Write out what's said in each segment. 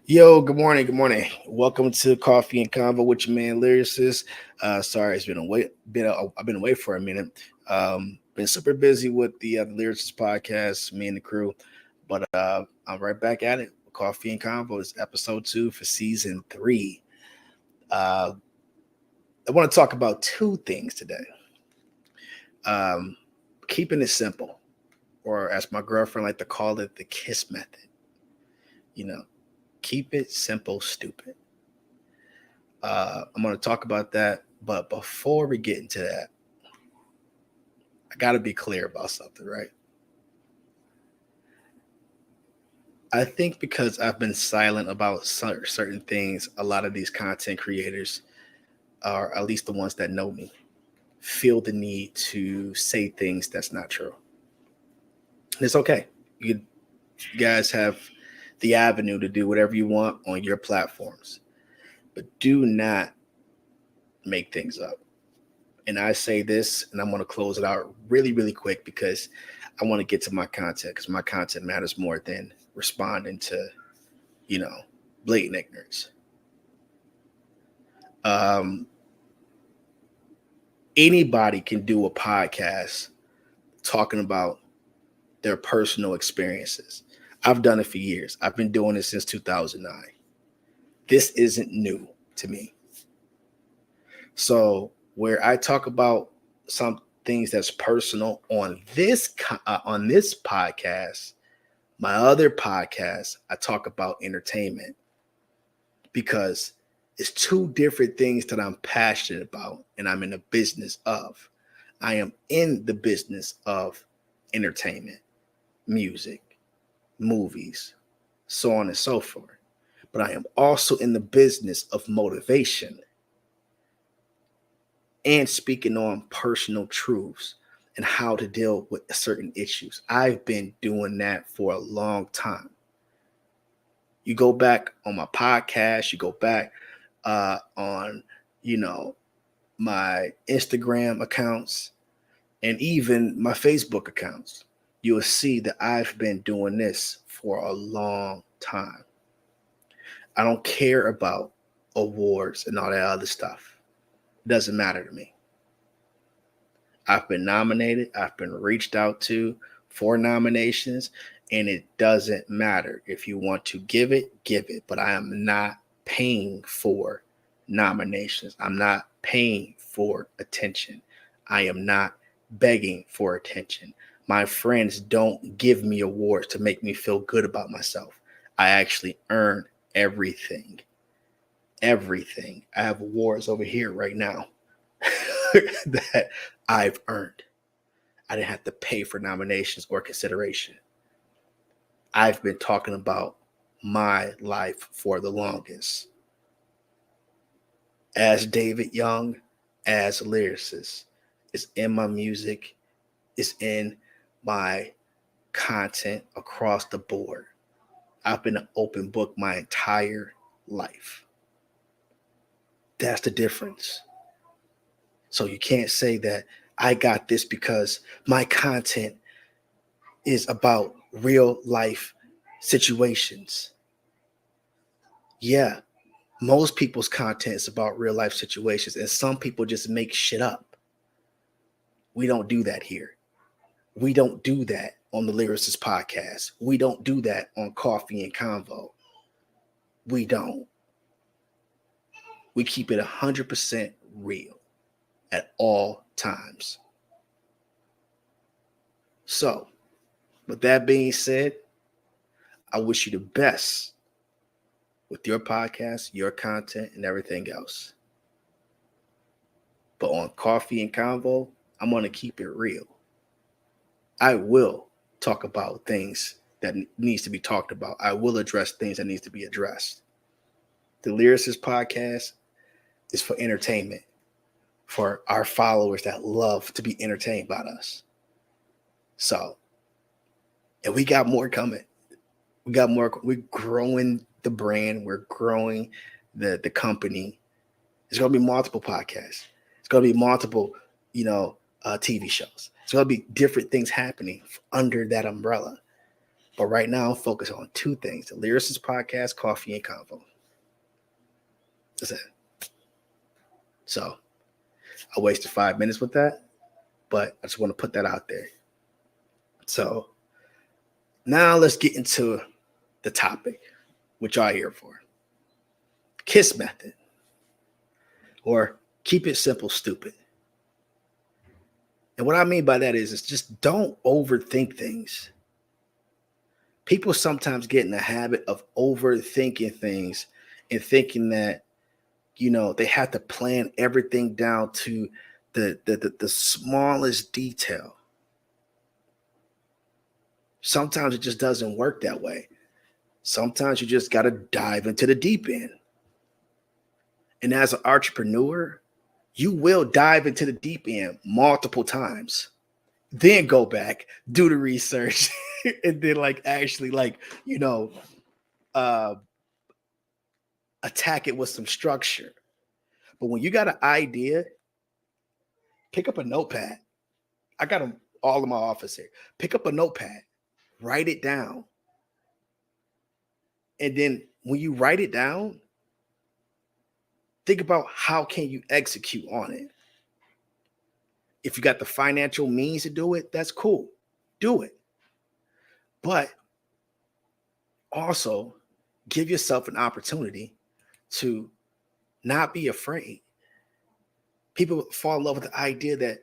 Yo, good morning, good morning. Welcome to Coffee and Convo with your man Lyricist. Sorry, it's been away. I've been away for a minute. Been super busy with the Lyricist podcast, me and the crew. But I'm right back at it. Coffee and Convo is episode 2 for season 3. Uh, I want to talk about two things today. Um, Keeping it simple, or as my girlfriend like to call it, the KISS method. You know, keep it simple, stupid. I'm going to talk about that. But before we get into that, I got to be clear about something, right? I think because I've been silent about certain things, a lot of these content creators, or at least the ones that know me, feel the need to say things that's not true. And it's okay. You guys have the avenue to do whatever you want on your platforms, but do not make things up. And I say this, and I'm going to close it out really, really quick because I want to get to my content because my content matters more than responding to, you know, blatant ignorance. Um, Anybody can do a podcast talking about their personal experiences. I've done it for years. I've been doing it since 2009. This isn't new to me. So where I talk about some things that's personal on this podcast, my other podcast, I talk about entertainment because it's two different things that I'm passionate about and I'm in the business of. I am in the business of entertainment, music, movies, so on and so forth. But I am also in the business of motivation and speaking on personal truths and how to deal with certain issues. I've been doing that for a long time. You go back on my podcast, you go back on, you know, my Instagram accounts and even my Facebook accounts. You will see that I've been doing this for a long time. I don't care about awards and all that other stuff. It doesn't matter to me. I've been nominated, I've been reached out to for nominations, and it doesn't matter. If you want to give it, give it. But I am not paying for nominations. I'm not paying for attention. I am not begging for attention. My friends don't give me awards to make me feel good about myself. I actually earn everything. Everything. I have awards over here right now that I've earned. I didn't have to pay for nominations or consideration. I've been talking about my life for the longest. As David Young, as a lyricist, it's in my music, it's in my content across the board. I've been an open book my entire life. That's the difference. So you can't say that I got this because my content is about real life situations. Yeah, most people's content is about real life situations, and some people just make shit up. We don't do that here. We don't do that on the Lyricist podcast. We don't do that on Coffee and Convo. We don't. We keep it 100% real at all times. So, with that being said, I wish you the best with your podcast, your content, and everything else. But on Coffee and Convo, I'm going to keep it real. I will talk about things that needs to be talked about. I will address things that needs to be addressed. The Lyricist podcast is for entertainment, for our followers that love to be entertained by us. So, and we got more coming. We got more. We're growing the brand. We're growing the company. There's going to be multiple podcasts. It's going to be multiple, TV shows. It's going to be different things happening under that umbrella. But right now, I'm focused on two things: the Lyricist podcast, Coffee and Convo. That's it. So I wasted 5 minutes with that, but I just want to put that out there. So now let's get into the topic, which y'all here for. KISS method, or keep it simple, stupid. And what I mean by that is just don't overthink things. People sometimes get in the habit of overthinking things and thinking that, they have to plan everything down to the smallest detail. Sometimes it just doesn't work that way. Sometimes you just got to dive into the deep end. And as an entrepreneur, you will dive into the deep end multiple times, then go back, do the research, and then attack it with some structure. But when you got an idea, pick up a notepad. I got them all in my office here. Pick up a notepad, write it down. And then when you write it down, think about how can you execute on it. If you got the financial means to do it, that's cool. Do it. But also give yourself an opportunity to not be afraid. People fall in love with the idea that,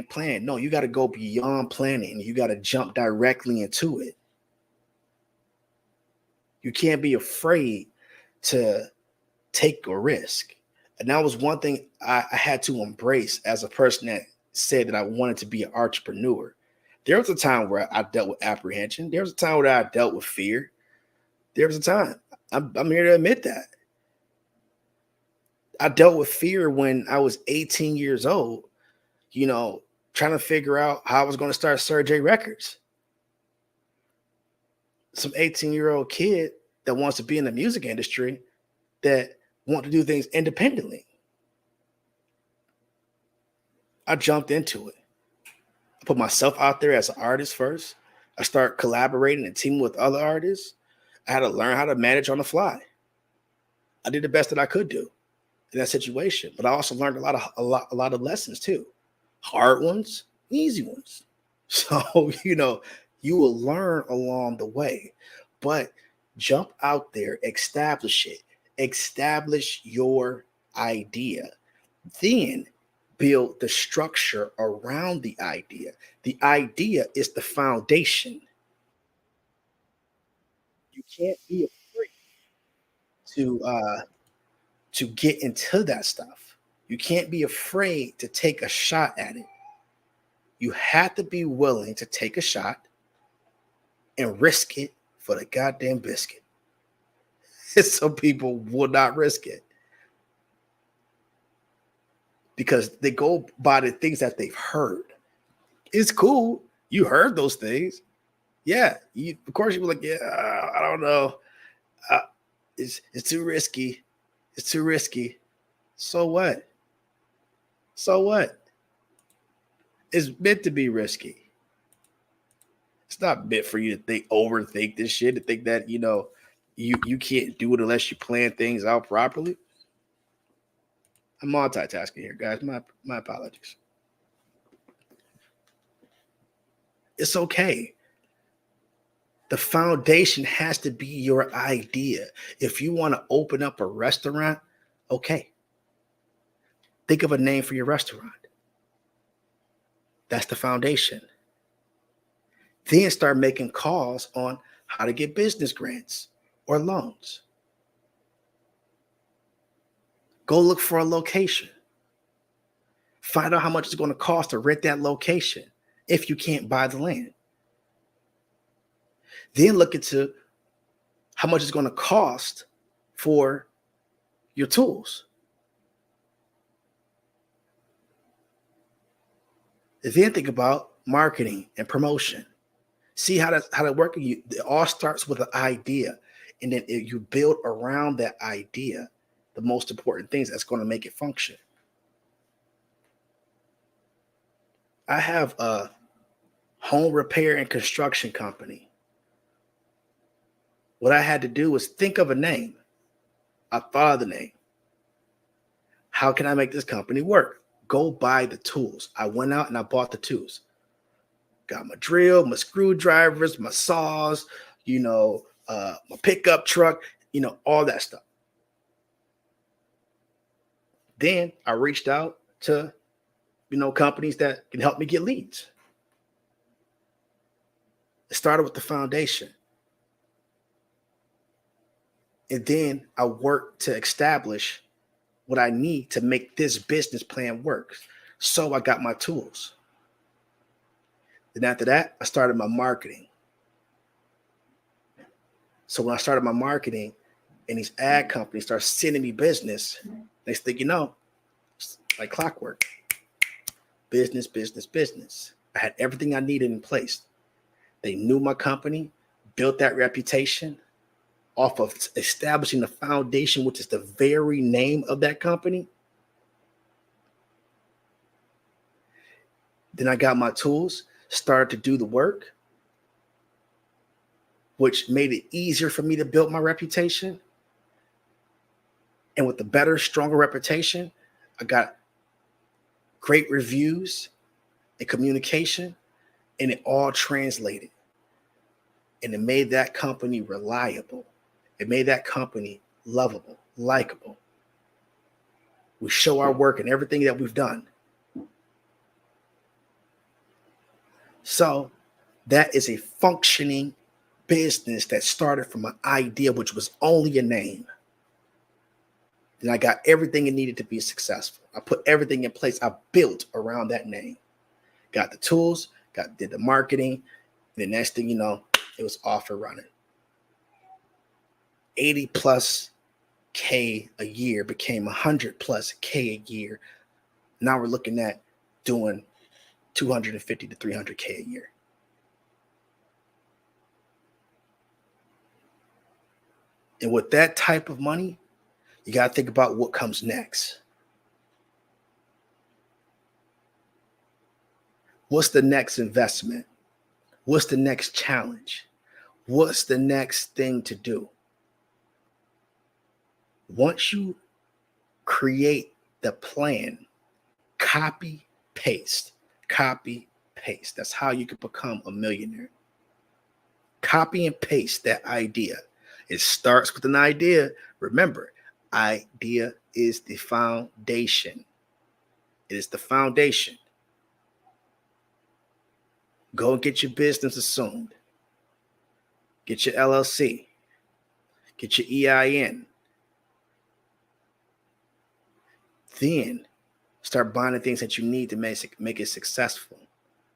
plan. No, you got to go beyond planning. You got to jump directly into it. You can't be afraid to take a risk. And that was one thing I had to embrace as a person that said that I wanted to be an entrepreneur. There was a time where I dealt with apprehension. There was a time where I dealt with fear. There was a time. I'm here to admit that. I dealt with fear when I was 18 years old, trying to figure out how I was going to start Sir J Records. Some 18-year-old kid that wants to be in the music industry that want to do things independently. I jumped into it. I put myself out there as an artist first. I start collaborating and teaming with other artists. I had to learn how to manage on the fly. I did the best that I could do in that situation, but I also learned a lot of lessons too. Hard ones, easy ones. So, you will learn along the way, but jump out there, establish it, establish your idea, then build the structure around the idea. The idea is the foundation. You can't be afraid to get into that stuff. You can't be afraid to take a shot at it. You have to be willing to take a shot and risk it for the goddamn biscuit. Some people will not risk it because they go by the things that they've heard. It's cool. You heard those things. Yeah. Of course you were like, yeah, I don't know. It's too risky. It's too risky. So what? So what? It's meant to be risky. It's not meant for you to overthink this shit, to think that, you can't do it unless you plan things out properly. I'm multitasking here, guys. My apologies. It's okay. The foundation has to be your idea. If you want to open up a restaurant, okay. Think of a name for your restaurant. That's the foundation. Then start making calls on how to get business grants or loans. Go look for a location. Find out how much it's going to cost to rent that location if you can't buy the land. Then look into how much it's going to cost for your tools. And then think about marketing and promotion. See how that works. It all starts with an idea, and then you build around that idea the most important things that's going to make it function. I have a home repair and construction company. What I had to do was think of a name. I thought of the name. How can I make this company work? Go buy the tools. I went out and I bought the tools. Got my drill, my screwdrivers, my saws, my pickup truck, all that stuff. Then I reached out to, companies that can help me get leads. It started with the foundation. And then I worked to establish what I need to make this business plan work. So I got my tools. Then after that, I started my marketing. So when I started my marketing and these ad companies start sending me business, next thing you know, it's like clockwork. Business, business, business. I had everything I needed in place. They knew my company, built that reputation off of establishing the foundation, which is the very name of that company. Then I got my tools, started to do the work, which made it easier for me to build my reputation. And with a better, stronger reputation, I got great reviews and communication, and it all translated. And it made that company reliable. It made that company lovable, likable. We show our work and everything that we've done. So that is a functioning business that started from an idea, which was only a name. Then I got everything it needed to be successful. I put everything in place. I built around that name. Got the tools, did the marketing. And the next thing you know, it was off and running. 80 plus K a year became 100 plus K a year. Now we're looking at doing 250 to 300 K a year. And with that type of money, you got to think about what comes next. What's the next investment? What's the next challenge? What's the next thing to do? Once you create the plan, copy, paste. That's how you can become a millionaire. Copy and paste that idea. It starts with an idea. Remember, idea is the foundation. It is the foundation. Go and get your business assumed. Get your LLC. Get your EIN. Then start buying the things that you need to make it successful.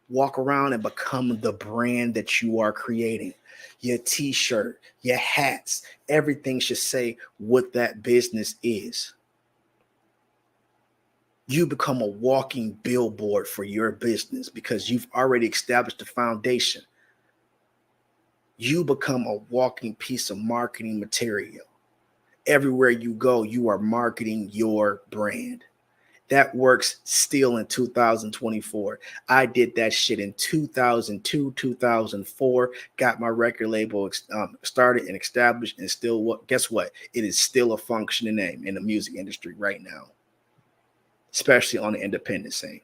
Walk around and become the brand that you are creating. Your t-shirt, your hats, everything should say what that business is. You become a walking billboard for your business because you've already established the foundation. You become a walking piece of marketing material. Everywhere you go, you are marketing your brand. That works still in 2024. I did that shit in 2002, 2004, got my record label started and established, and still, guess what? It is still a functioning name in the music industry right now, especially on the independent scene.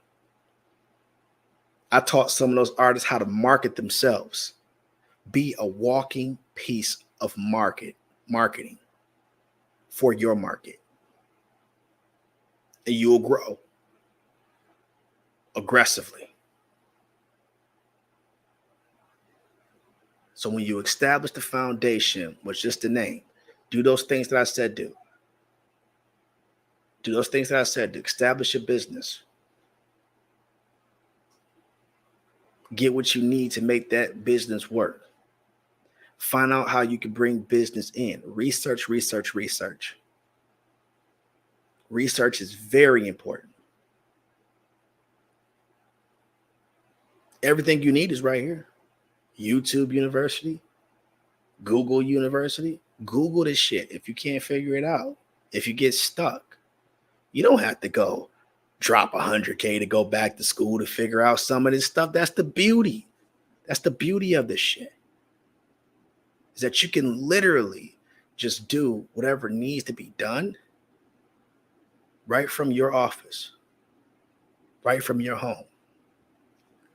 I taught some of those artists how to market themselves. Be a walking piece of marketing for your market. And you'll grow aggressively. So when you establish the foundation with just the name, do those things that I said do. Do those things that I said do. Establish your business. Get what you need to make that business work. Find out how you can bring business in. Research. Research is very important. Everything you need is right here. YouTube University, Google University. Google this shit if you can't figure it out. If you get stuck, you don't have to go drop 100K to go back to school to figure out some of this stuff. That's the beauty. That's the beauty of this shit, is that you can literally just do whatever needs to be done right from your office, right from your home.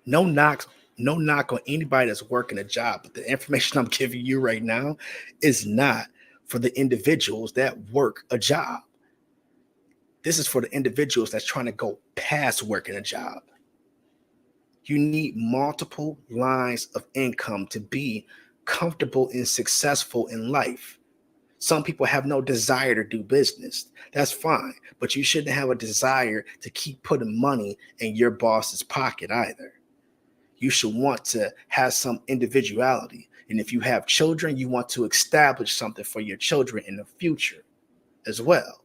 No knock on anybody that's working a job, but the information I'm giving you right now is not for the individuals that work a job. This is for the individuals that's trying to go past working a job. You need multiple lines of income to be comfortable and successful in life. Some people have no desire to do business. That's fine, but you shouldn't have a desire to keep putting money in your boss's pocket either. You should want to have some individuality. And if you have children, you want to establish something for your children in the future as well.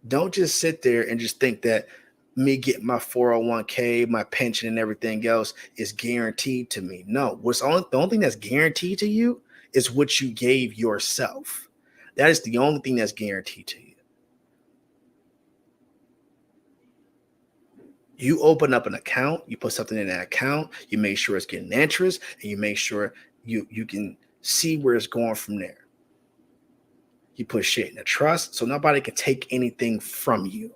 Don't just sit there and just think that me getting my 401k, my pension, and everything else is guaranteed to me. No, the only thing that's guaranteed to you is what you gave yourself. That is the only thing that's guaranteed to you. You open up an account, you put something in that account, you make sure it's getting interest, and you make sure you can see where it's going from there. You put shit in a trust so nobody can take anything from you.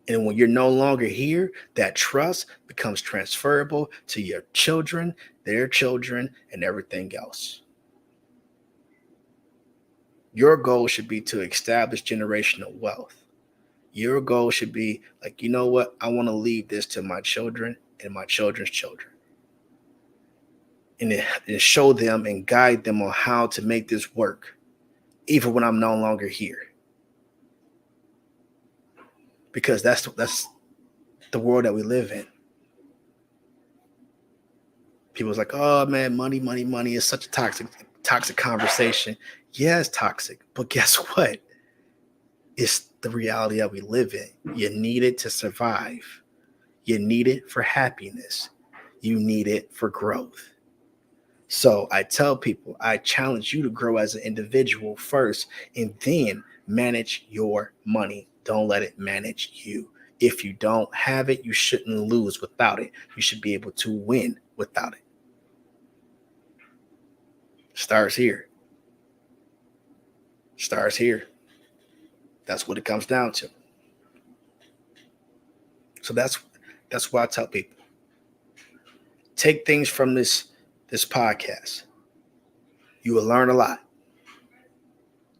And when you're no longer here, that trust becomes transferable to your children, their children, and everything else. Your goal should be to establish generational wealth. Your goal should be like, you know what? I want to leave this to my children and my children's children. And show them and guide them on how to make this work, even when I'm no longer here. Because that's the world that we live in. People's like, oh man, money is such a toxic conversation. Yeah, it's toxic, but guess what? It's the reality that we live in. You need it to survive. You need it for happiness. You need it for growth. So I tell people, I challenge you to grow as an individual first and then manage your money. Don't let it manage you. If you don't have it, you shouldn't lose without it. You should be able to win without it. Starts here. Starts here. That's what it comes down to. So that's why I tell people, take things from this podcast. You will learn a lot.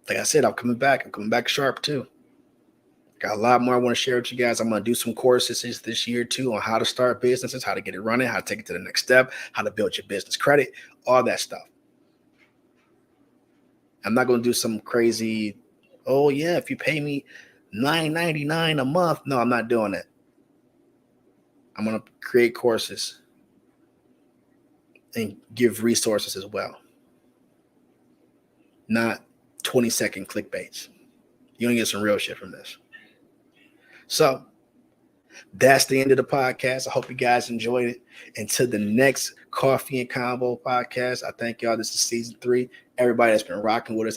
Like I said, I'm coming back sharp too. Got a lot more I want to share with you guys. I'm going to do some courses this year too on how to start businesses, how to get it running, how to take it to the next step, how to build your business credit, all that stuff. I'm not going to do some crazy, oh yeah, if you pay me $9.99 a month. No, I'm not doing that. I'm going to create courses and give resources as well. Not 20-second clickbaits. You're going to get some real shit from this. So that's the end of the podcast. I hope you guys enjoyed it. Until the next Coffee and Convo podcast, I thank y'all. This is season 3. Everybody that's been rocking with us,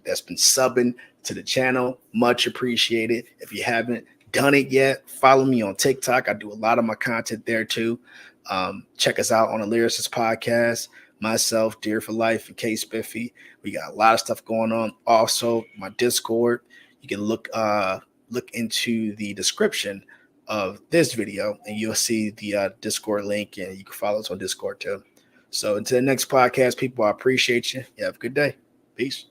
that's been subbing to the channel, much appreciated. If you haven't done it yet, follow me on TikTok. I do a lot of my content there too. Check us out on the Lyricist podcast. Myself, Dear for Life, and K Spiffy. We got a lot of stuff going on. Also, my Discord. You can look into the description of this video and you'll see the Discord link, and you can follow us on Discord too. So until the next podcast, people, I appreciate you. You have a good day. Peace.